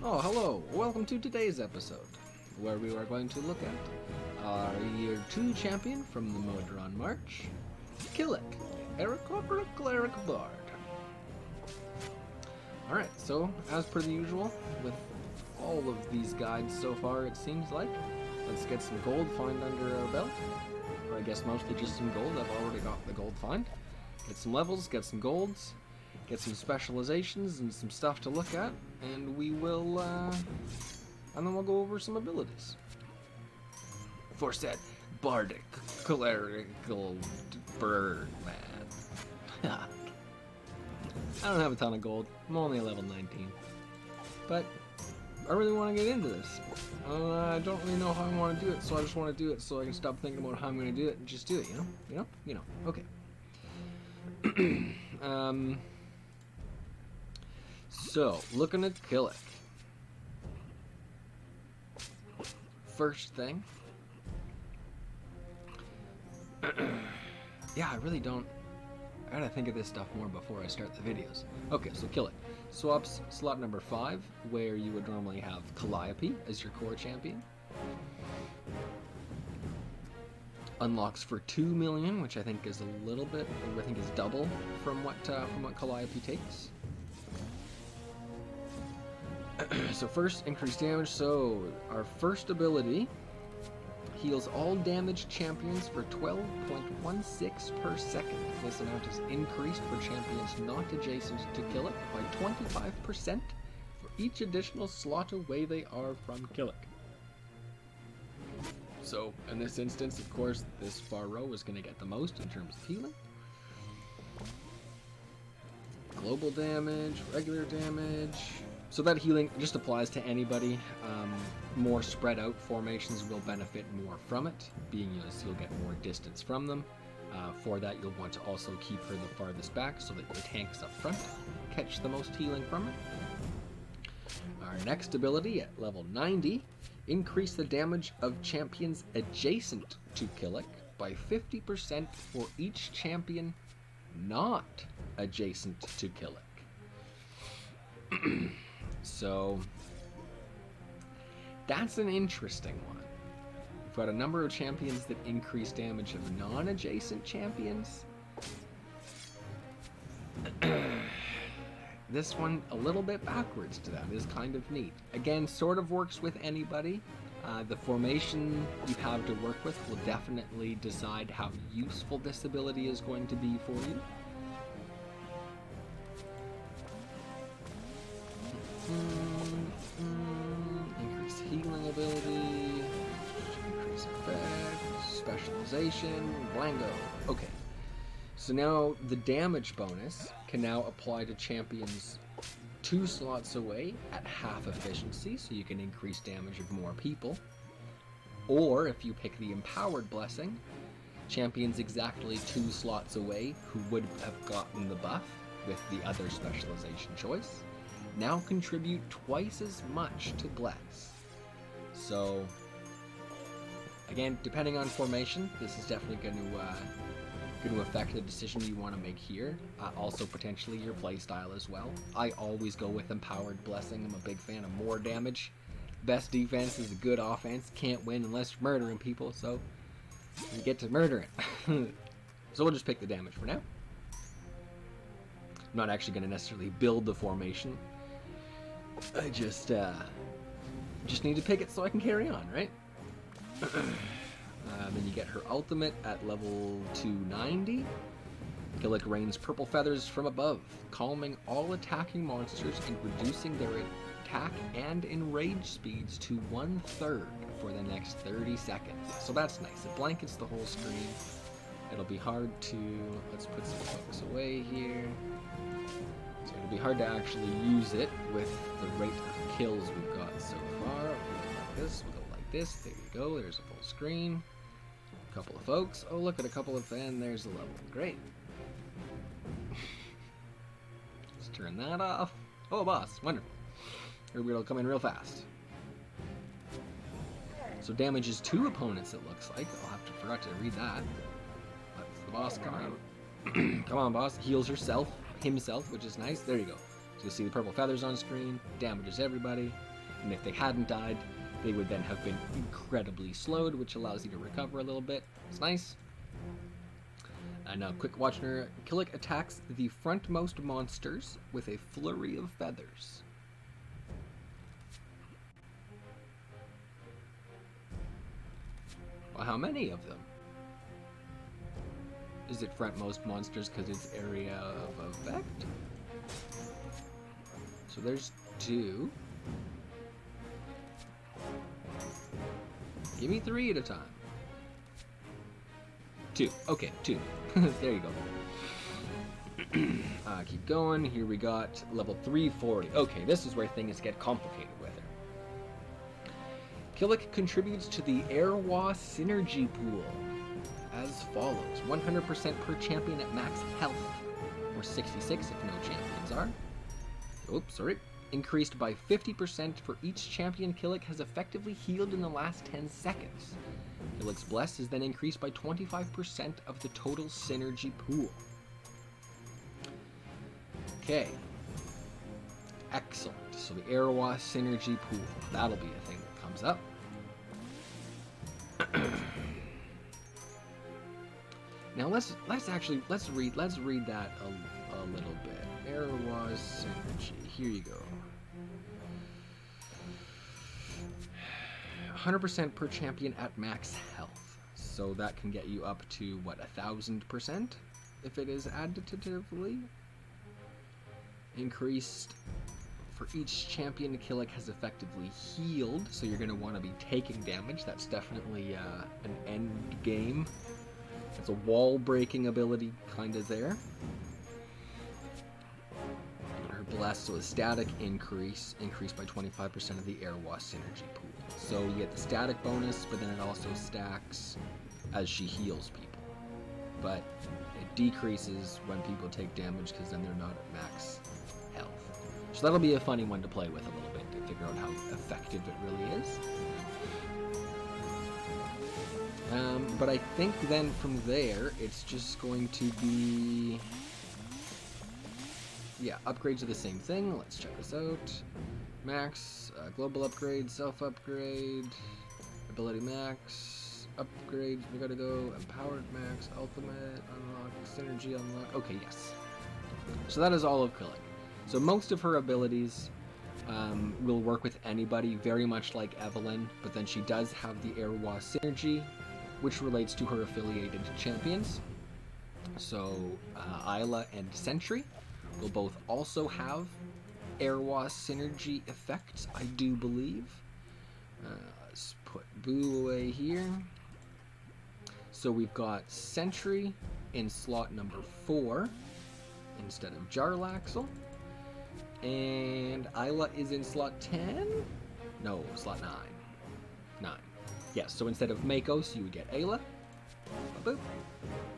Oh, hello! Welcome to today's episode, where we are going to look at our Year 2 champion from the Modron March, Qillek, Cleric Bard. Alright, so, as per the usual, with all of these guides so far, it seems like, let's get some gold find under our belt. Or I guess mostly just some gold. I've already got the gold find. Get some levels, get some golds, get some specializations and some stuff to look at, and we will, and then we'll go over some abilities. For said bardic clerical bird man. I don't have a ton of gold. I'm only a level 19, but I really want to get into this. I don't really know how I want to do it, so I just want to do it so I can stop thinking about how I'm going to do it and just do it. You know. Okay. So, looking at Qillek. First thing. Yeah, I really don't... I gotta think of this stuff more before I start the videos. Okay, so Qillek. Swaps slot number 5, where you would normally have Calliope as your core champion. Unlocks for 2 million, which I think is a little bit, I think is double from what Calliope takes. So first, increased damage. So our first ability heals all damaged champions for 12.16 per second. This amount is increased for champions not adjacent to Qillek by 25% for each additional slot away they are from Qillek. So in this instance, of course, this far row is going to get the most in terms of healing. Global damage, regular damage. So that healing just applies to anybody. More spread out formations will benefit more from it, being you'll get more distance from them. For that, you'll want to also keep her the farthest back so that your tanks up front catch the most healing from it. Our next ability at level 90, increase the damage of champions adjacent to Qillek by 50% for each champion not adjacent to Qillek. So, that's an interesting one. We've got a number of champions that increase damage of non-adjacent champions. This one, a little bit backwards to that, is kind of neat. Again, sort of works with anybody. The formation you have to work with will definitely decide how useful this ability is going to be for you. Increase healing ability, increase effect, specialization, Blango. Okay, so now the damage bonus can now apply to champions 2 slots away at half efficiency, so you can increase damage of more people. Or if you pick the Empowered Blessing, champions exactly 2 slots away who would have gotten the buff with the other specialization choice now contribute twice as much to Bless. So, again, depending on formation, this is definitely going to affect the decision you want to make here. Also, potentially your playstyle as well. I always go with Empowered Blessing. I'm a big fan of more damage. Best defense is a good offense. Can't win unless you're murdering people, so you get to murder it. So we'll just pick the damage for now. I'm not actually going to necessarily build the formation. I just need to pick it so I can carry on, right? Then you get her ultimate at level 290. Qillek rains purple feathers from above, calming all attacking monsters and reducing their attack and enrage speeds to 1/3 for the next 30 seconds. So that's nice. It blankets the whole screen. It'll be hard to... Let's put some folks away here. So it'll be hard to actually use it with the rate of kills we've got so far. We'll go like this, we'll go like this. There you go, there's a full screen. A couple of folks. Oh, look at a couple of... And there's the level. Great. Let's turn that off. Oh, boss. Wonderful. Everybody will come in real fast. So damages 2 opponents, it looks like. I'll have to forgot to read that. Let's the boss come out. Come on, boss. Heals himself, which is nice. There you go. So you'll see the purple feathers on screen. Damages everybody. And if they hadn't died, they would then have been incredibly slowed, which allows you to recover a little bit. It's nice. And now, quick watcher, Qillek attacks the frontmost monsters with a flurry of feathers. Well, how many of them? Is it frontmost monsters because it's area of effect? So there's 2. Give me 3 at a time. 2. Okay, 2. There you go. Keep going. Here we got level 340. Okay, this is where things get complicated with her. Qillek contributes to the Airwa synergy pool as follows. 100% per champion at max health, or 66 if no champions are. Oops, sorry. Increased by 50% for each champion Qillek has effectively healed in the last 10 seconds. Qillek's Bless is then increased by 25% of the total synergy pool. Okay. Excellent. So the Airwa synergy pool. That'll be a thing that comes up. Now let's read that a little bit. Airwa synergy. Here you go. 100% per champion at max health. So that can get you up to what, 1000% if it is additively increased. For each champion Qillek has effectively healed, so you're going to want to be taking damage. That's definitely an end game. It's a wall breaking ability kind of there. Her Bless, so a static increased by 25% of the Airwa synergy pool. So you get the static bonus, but then it also stacks as she heals people. But it decreases when people take damage because then they're not at max health. So that'll be a funny one to play with a little bit to figure out how effective it really is. But I think then from there, it's just going to be... Yeah, upgrades are the same thing. Let's check this out. Max, global upgrade, self-upgrade, ability max, upgrades, we gotta go, empowered max, ultimate, unlock, synergy unlock. Okay, yes. So that is all of Qillek. So most of her abilities will work with anybody, very much like Evelyn, but then she does have the Airwa synergy, which relates to her affiliated champions. So Isla and Sentry will both also have Airwa synergy effects, I do believe. Let's put Boo away here. So we've got Sentry in slot number 4 instead of Jarlaxle. And Isla is in slot 10? No, slot 9. 9. Yes, so instead of Makos, you would get Ayla. Boop.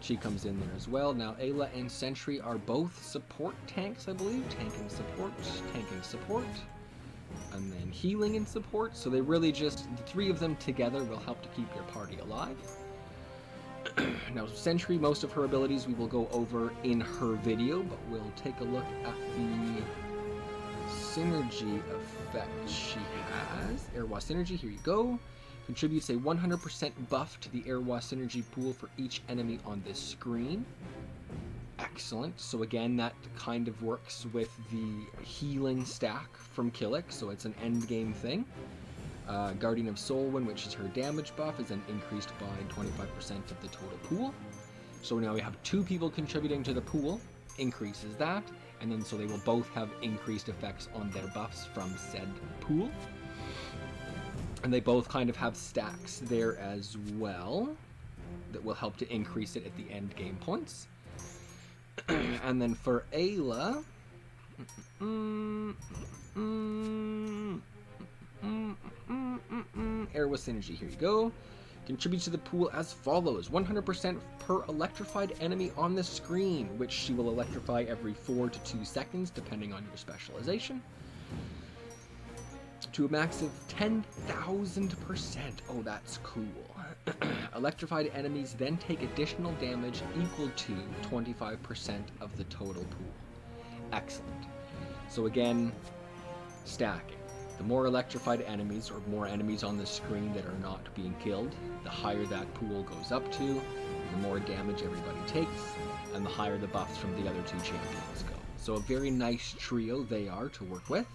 She comes in there as well. Now, Ayla and Sentry are both support tanks, I believe. Tank and support. And then healing and support. So they really just, the 3 of them together will help to keep your party alive. Now, Sentry, most of her abilities we will go over in her video, but we'll take a look at the synergy effect she has. Airwa synergy, here you go. Contributes a 100% buff to the Airwa synergy pool for each enemy on this screen. Excellent. So again, that kind of works with the healing stack from Qillek, so it's an end game thing. Guardian of Solwyn, which is her damage buff, is then increased by 25% of the total pool. So now we have 2 people contributing to the pool, increases that, and then so they will both have increased effects on their buffs from said pool. And they both kind of have stacks there as well that will help to increase it at the end game points. And then for Ayla, Airwa synergy, here you go. Contributes to the pool as follows: 100% per electrified enemy on the screen, which she will electrify every 4 to 2 seconds, depending on your specialization. To a max of 10,000%. Oh, that's cool. Electrified enemies then take additional damage equal to 25% of the total pool. Excellent. So again, stacking. The more electrified enemies, or more enemies on the screen that are not being killed, the higher that pool goes up to, the more damage everybody takes, and the higher the buffs from the other two champions go. So a very nice trio they are to work with.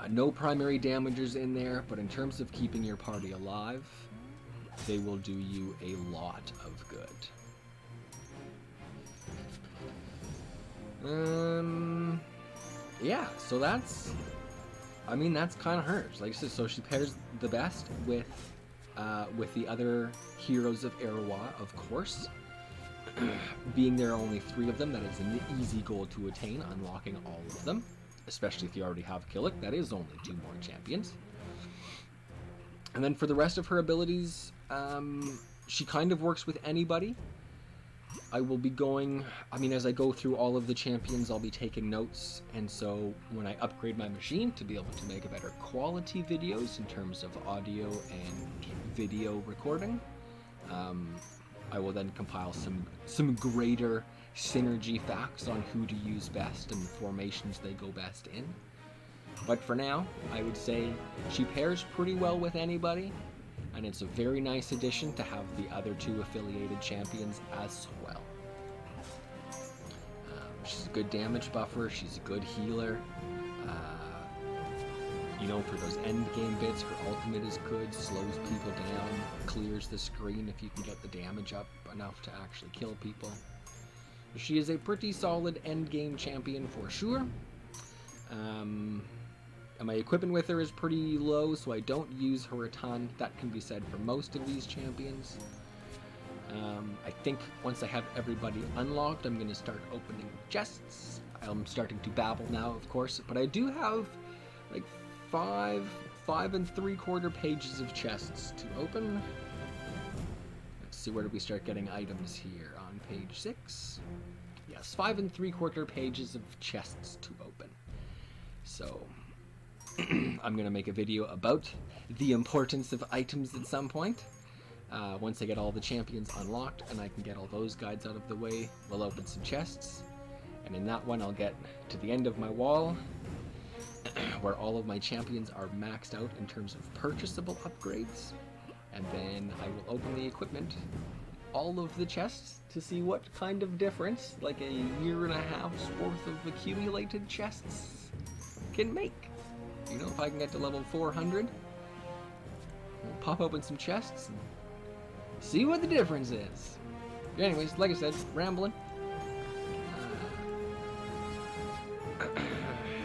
No primary damagers in there, but in terms of keeping your party alive, they will do you a lot of good. Yeah, so that's kind of hers. Like I said, so she pairs the best with the other heroes of Erwa, of course. Being there are only 3 of them, that is an easy goal to attain, unlocking all of them. Especially if you already have Qillek, that is only 2 more champions. And then for the rest of her abilities, she kind of works with anybody. I will be going, as I go through all of the champions, I'll be taking notes, and so when I upgrade my machine to be able to make better quality videos in terms of audio and video recording, I will then compile some greater synergy facts on who to use best and the formations they go best in. But for now, I would say she pairs pretty well with anybody, and it's a very nice addition to have the other 2 affiliated champions as well. She's a good damage buffer, she's a good healer. For those end game bits, her ultimate is good, slows people down, clears the screen if you can get the damage up enough to actually kill people. She is a pretty solid end game champion for sure. And my equipment with her is pretty low, so I don't use her a ton. That can be said for most of these champions. I think once I have everybody unlocked, I'm going to start opening chests. I'm starting to babble now, of course, but I do have like 5 3/4 pages of chests to open. Let's see, where do we start getting items here? On page 6. Yes, 5 3/4 pages of chests to open. So I'm going to make a video about the importance of items at some point. Once I get all the champions unlocked and I can get all those guides out of the way, we'll open some chests. And in that one I'll get to the end of my wall, where all of my champions are maxed out in terms of purchasable upgrades. And then I will open the equipment, all of the chests, to see what kind of difference, like a 1.5 years worth of accumulated chests can make. If I can get to level 400, we'll pop open some chests and see what the difference is. Anyways, like I said, rambling.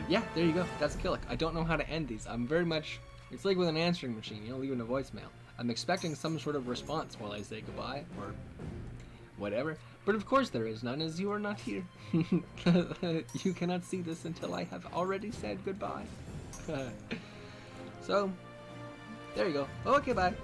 Yeah, there you go. That's Qillek. I don't know how to end these. I'm very much... It's like with an answering machine, leaving a voicemail. I'm expecting some sort of response while I say goodbye, or whatever. But of course there is none, as you are not here. You cannot see this until I have already said goodbye. So, there you go. Okay, bye.